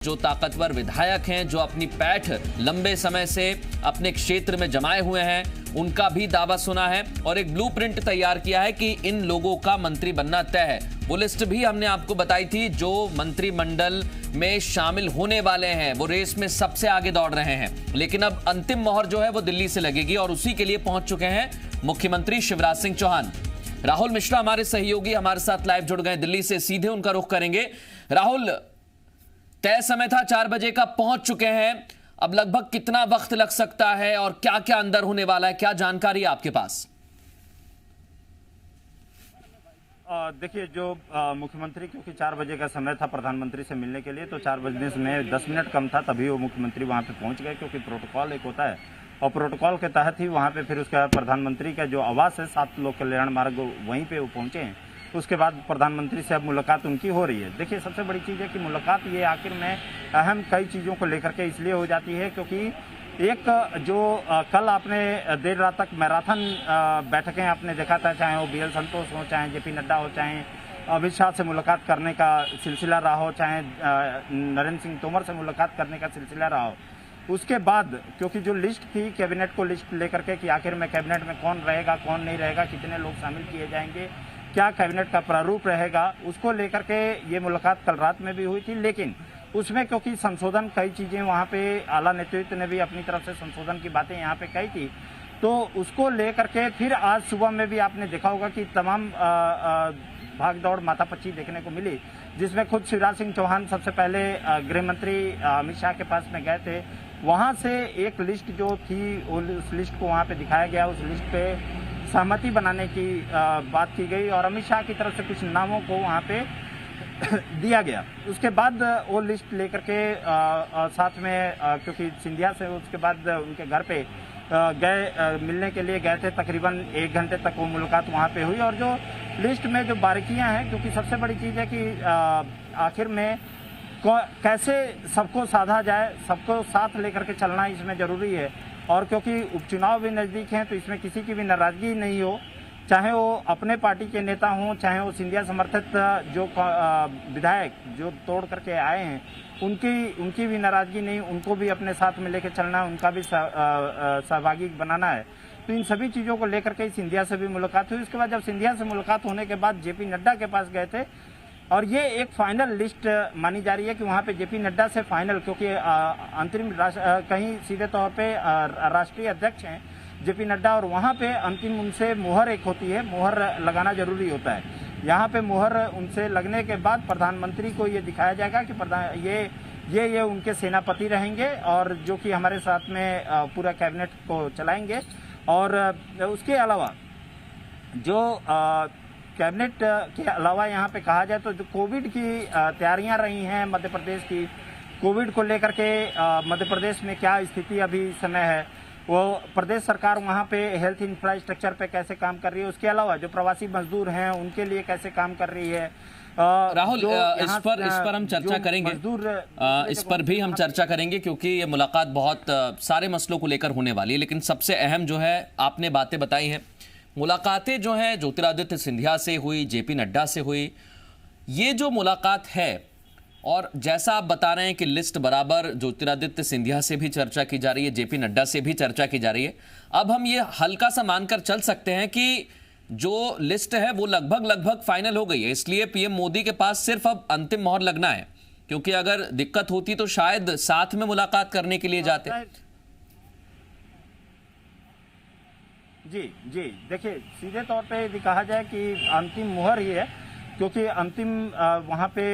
जो ताकतवर विधायक हैं, जो अपनी पैठ लंबे समय से अपने क्षेत्र में जमाए हुए हैं, उनका भी दावा सुना है और एक ब्लूप्रिंट तैयार किया है कि इन लोगों का मंत्री बनना तय है। वो लिस्ट भी हमने आपको बताई थी जो मंत्रिमंडल में शामिल होने वाले हैं, वो रेस में सबसे आगे दौड़ रहे हैं। लेकिन अब अंतिम मोहर जो है वो दिल्ली से लगेगी और उसी के लिए पहुंच चुके हैं मुख्यमंत्री शिवराज सिंह चौहान। राहुल मिश्रा हमारे सहयोगी हमारे साथ लाइव जुड़ गए दिल्ली से, सीधे उनका रुख करेंगे। राहुल, तय समय था 4 बजे का, पहुंच चुके हैं, अब लगभग कितना वक्त लग सकता है और क्या क्या अंदर होने वाला है, क्या जानकारी है आपके पास? देखिए, जो मुख्यमंत्री, क्योंकि 4 बजे का समय था प्रधानमंत्री से मिलने के लिए, तो 4 बजने में 10 मिनट कम था, तभी वो मुख्यमंत्री वहां पे पहुंच गए, क्योंकि प्रोटोकॉल एक होता है और प्रोटोकॉल के तहत ही वहां पे फिर उसका प्रधानमंत्री का जो आवास है 7 लोक कल्याण मार्ग, वहीं पे वो पहुंचे हैं। उसके बाद प्रधानमंत्री से अब मुलाकात उनकी हो रही है। देखिए, सबसे बड़ी चीज़ है कि मुलाकात ये आखिर में अहम कई चीज़ों को लेकर के इसलिए हो जाती है क्योंकि एक जो कल आपने देर रात तक मैराथन बैठकें आपने देखा था, चाहे वो BL संतोष हो, चाहे JP नड्डा हो, चाहे अमित शाह से मुलाकात करने का सिलसिला रहा हो, चाहे नरेंद्र सिंह तोमर से मुलाकात करने का सिलसिला रहा हो। उसके बाद क्योंकि जो लिस्ट थी कैबिनेट को लिस्ट लेकर के कि आखिर में कैबिनेट में कौन रहेगा, कौन नहीं रहेगा, कितने लोग शामिल किए जाएंगे, क्या कैबिनेट का प्रारूप रहेगा, उसको लेकर के ये मुलाकात कल रात में भी हुई थी। लेकिन उसमें क्योंकि संशोधन कई चीज़ें वहाँ पे आला नेतृत्व ने भी अपनी तरफ से संशोधन की बातें यहाँ पे कही थी, तो उसको लेकर के फिर आज सुबह में भी आपने देखा होगा कि तमाम भाग दौड़ माथापच्ची देखने को मिली, जिसमें खुद शिवराज सिंह चौहान सबसे पहले गृह मंत्री अमित शाह के पास में गए थे। वहाँ से एक लिस्ट जो थी उस लिस्ट को वहाँ पे दिखाया गया, उस लिस्ट पे सहमति बनाने की बात की गई और अमित शाह की तरफ से कुछ नामों को वहाँ पे दिया गया। उसके बाद वो लिस्ट लेकर के साथ में क्योंकि सिंधिया से उसके बाद उनके घर पे गए, मिलने के लिए गए थे, तकरीबन 1 घंटे तक वो मुलाकात वहाँ पे हुई। और जो लिस्ट में जो बारीकियाँ हैं, क्योंकि सबसे बड़ी चीज़ है कि आखिर में कैसे सबको साधा जाए, सबको साथ लेकर के चलना इसमें ज़रूरी है। और क्योंकि उपचुनाव भी नज़दीक हैं, तो इसमें किसी की भी नाराज़गी नहीं हो, चाहे वो अपने पार्टी के नेता हों, चाहे वो सिंधिया समर्थित जो विधायक जो तोड़ करके आए हैं, उनकी भी नाराज़गी नहीं, उनको भी अपने साथ में लेकर चलना, उनका भी सहभागी बनाना है। तो इन सभी चीज़ों को लेकर के सिंधिया से भी मुलाकात हुई। उसके बाद जब सिंधिया से मुलाकात होने के बाद JP नड्डा के पास गए थे और ये एक फाइनल लिस्ट मानी जा रही है कि वहाँ पे JP नड्डा से फाइनल, क्योंकि अंतरिम कहीं सीधे तौर पे राष्ट्रीय अध्यक्ष हैं JP नड्डा और वहाँ पे अंतिम उनसे मुहर एक होती है, मुहर लगाना जरूरी होता है। यहाँ पे मुहर उनसे लगने के बाद प्रधानमंत्री को ये दिखाया जाएगा कि ये उनके सेनापति रहेंगे और जो कि हमारे साथ में पूरा कैबिनेट को चलाएंगे। और उसके अलावा जो कैबिनेट के अलावा यहाँ पे कहा जाए तो जो कोविड की तैयारियाँ रही हैं मध्य प्रदेश की, कोविड को लेकर के मध्य प्रदेश में क्या स्थिति अभी समय है, वो प्रदेश सरकार वहाँ पे हेल्थ इंफ्रास्ट्रक्चर पे कैसे काम कर रही है, उसके अलावा जो प्रवासी मजदूर हैं उनके लिए कैसे काम कर रही है। राहुल, इस पर हम चर्चा करेंगे, इस पर भी हम चर्चा करेंगे क्योंकि ये मुलाकात बहुत सारे मसलों को लेकर होने वाली है। लेकिन सबसे अहम जो है आपने बातें बताई हैं, मुलाकातें जो हैं ज्योतिरादित्य सिंधिया से हुई, JP नड्डा से हुई, ये जो मुलाकात है और जैसा आप बता रहे हैं कि लिस्ट बराबर ज्योतिरादित्य सिंधिया से भी चर्चा की जा रही है, JP नड्डा से भी चर्चा की जा रही है। अब हम ये हल्का सा मानकर चल सकते हैं कि जो लिस्ट है वो लगभग फाइनल हो गई है, इसलिए PM मोदी के पास सिर्फ अब अंतिम मोहर लगना है, क्योंकि अगर दिक्कत होती तो शायद साथ में मुलाकात करने के लिए जाते। जी, देखिए, सीधे तौर पे यदि कहा जाए कि अंतिम मुहर ही है, क्योंकि अंतिम वहाँ पे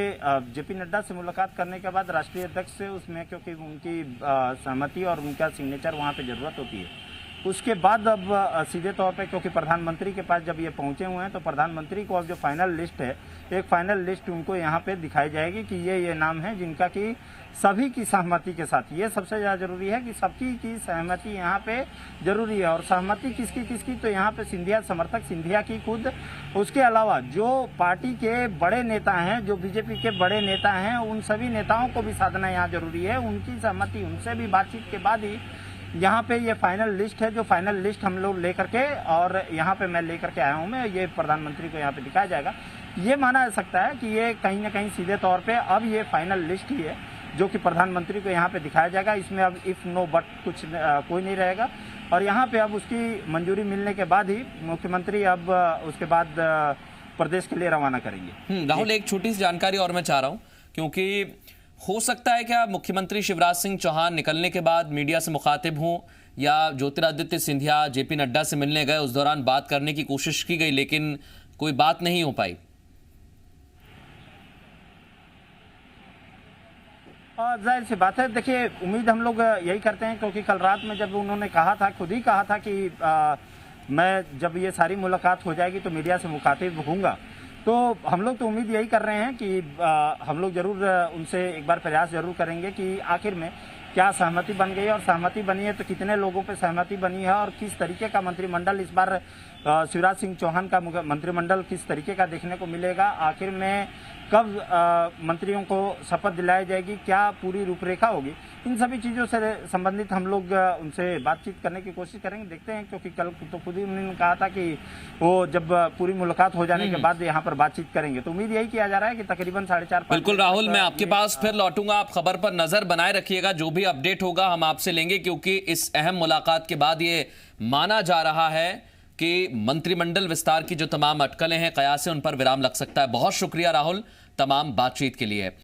JP नड्डा से मुलाकात करने के बाद राष्ट्रीय अध्यक्ष से उसमें क्योंकि उनकी सहमति और उनका सिग्नेचर वहाँ पे ज़रूरत होती है। उसके बाद अब सीधे तौर पे क्योंकि प्रधानमंत्री के पास जब ये पहुँचे हुए हैं, तो प्रधानमंत्री को अब जो फाइनल लिस्ट है, एक फाइनल लिस्ट उनको यहाँ पे दिखाई जाएगी कि ये नाम है जिनका कि सभी की सहमति के साथ, ये सबसे ज़्यादा जरूरी है कि सबकी की सहमति यहाँ पे जरूरी है। और सहमति किसकी, तो यहाँ पे सिंधिया समर्थक, सिंधिया की खुद, उसके अलावा जो पार्टी के बड़े नेता हैं, जो BJP के बड़े नेता हैं, उन सभी नेताओं को भी साधना यहाँ जरूरी है, उनकी सहमति, उनसे भी बातचीत के बाद ही यहाँ पे ये फाइनल लिस्ट है। जो फाइनल लिस्ट हम लोग लेकर के और यहाँ पे मैं लेकर के आया हूँ, मैं ये प्रधानमंत्री को यहाँ पे दिखाया जाएगा। ये माना जा सकता है कि ये कहीं ना कहीं सीधे तौर पे अब ये फाइनल लिस्ट ही है, जो कि प्रधानमंत्री को यहाँ पे दिखाया जाएगा। इसमें अब इफ़ नो बट कुछ कोई नहीं रहेगा और यहाँ पे अब उसकी मंजूरी मिलने के बाद ही मुख्यमंत्री अब उसके बाद प्रदेश के लिए रवाना करेंगे। राहुल, एक छोटी सी जानकारी और मैं चाह रहा हूँ, क्योंकि हो सकता है क्या मुख्यमंत्री शिवराज सिंह चौहान निकलने के बाद मीडिया से मुखातिब हों या ज्योतिरादित्य सिंधिया जेपी नड्डा से मिलने गए, उस दौरान बात करने की कोशिश की गई लेकिन कोई बात नहीं हो पाई? जाहिर सी बात है, देखिए उम्मीद हम लोग यही करते हैं क्योंकि कल रात में जब उन्होंने कहा था, खुद ही कहा था कि मैं जब ये सारी मुलाकात हो जाएगी तो मीडिया से मुखातिब होऊंगा, तो हम लोग तो उम्मीद यही कर रहे हैं कि हम लोग जरूर उनसे एक बार प्रयास जरूर करेंगे कि आखिर में क्या सहमति बन गई और सहमति बनी है तो कितने लोगों पे सहमति बनी है और किस तरीके का मंत्रिमंडल इस बार शिवराज सिंह चौहान का मंत्रिमंडल किस तरीके का देखने को मिलेगा, आखिर में कब मंत्रियों को शपथ दिलाई जाएगी, क्या पूरी रूपरेखा होगी, इन सभी चीज़ों से संबंधित हम लोग उनसे बातचीत करने की कोशिश करेंगे। देखते हैं, क्योंकि कल तो खुद ही उन्होंने कहा था कि वो जब पूरी मुलाकात हो जाने के बाद यहाँ पर बातचीत करेंगे, तो उम्मीद यही किया जा रहा है कि तकरीबन 4:30। बिल्कुल राहुल, मैं आपके पास फिर लौटूंगा, आप खबर पर नजर बनाए रखिएगा, जो भी अपडेट होगा हम आपसे लेंगे, क्योंकि इस अहम मुलाकात के बाद ये माना जा रहा है कि मंत्रिमंडल विस्तार की जो तमाम अटकलें हैं, कयास हैं, उन पर विराम लग सकता है। बहुत शुक्रिया राहुल तमाम बातचीत के लिए।